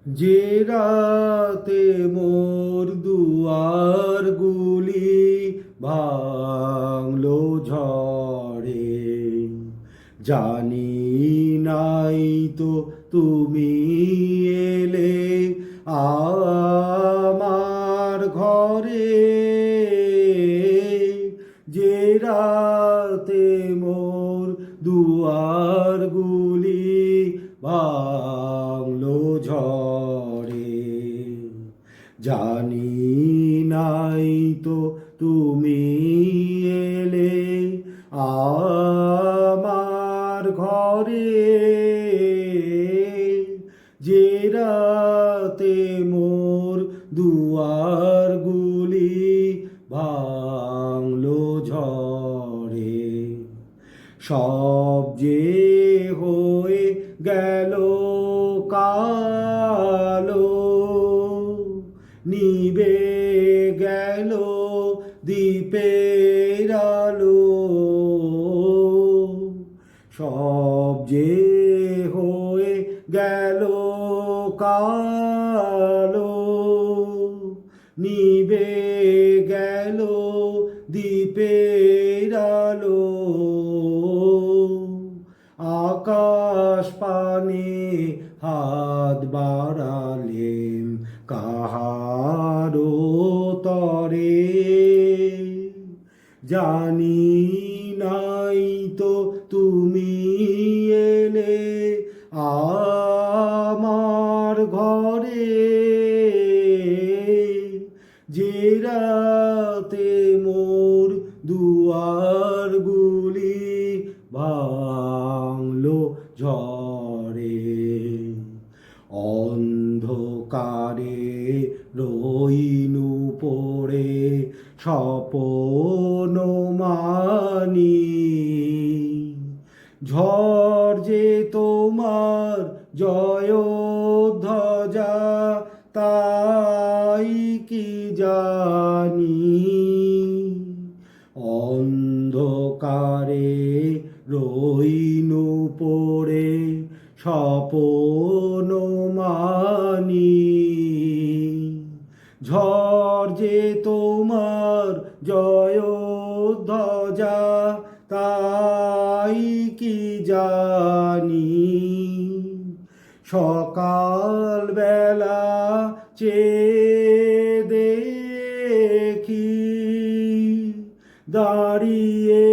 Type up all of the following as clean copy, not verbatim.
যে রাতে মোর দুয়ারগুলি ভাঙলো ঝড়ে, জানি নাই তো তুমি এলে আমার ঘরে। যে রাতে মোর দুয়ারগুলি ভাঙলো ঝড়ে, জানি নাই তো তুমি এলে আমার ঘরে। যে রাতে মোর দুয়ারগুলি ভাঙলো ঝড়ে, সব যে হয়ে গেল কালো, নিবে গেল দ্বীপের আলো। সব যে হয়ে গেল কালো, নিবে গেল দ্বীপের আলো। আকাশ পানে হাত বাড়ালেম কাহারো তরে, জানি নাই তো তুমি এলে আমার ঘরে। যে রাতে মোর দুয়ারগুলি ভাঙলো ঝড়ে, অন্ধকারে রইনু পড়ে স্বপ্ন মানি। ঝড় যে তোমার জয়ধ্বজা, তাই কি জানি। অন্ধকারে রইনু পড়ে স্বপ্ন মানি। ঝড় যে তোমার জয়ধ্বজা, তাই কি জানি। সকাল বেলা চেয়ে দেখি, দাঁড়িয়ে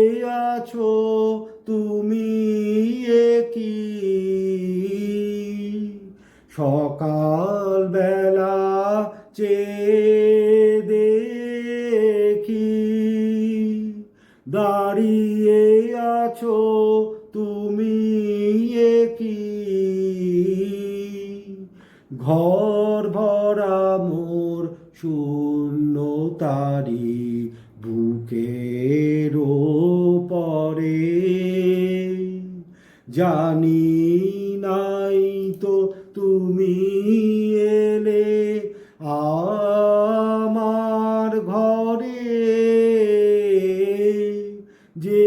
আছো তুমি কি। সকাল বেলা চেয়ে দেখি, দাঁড়িয়ে আছো তুমি কি। ঘর ভরা মোর শূন্যতারি বুকের পরে, জানি নাই তো তুমি এলে আমার ঘরে। যে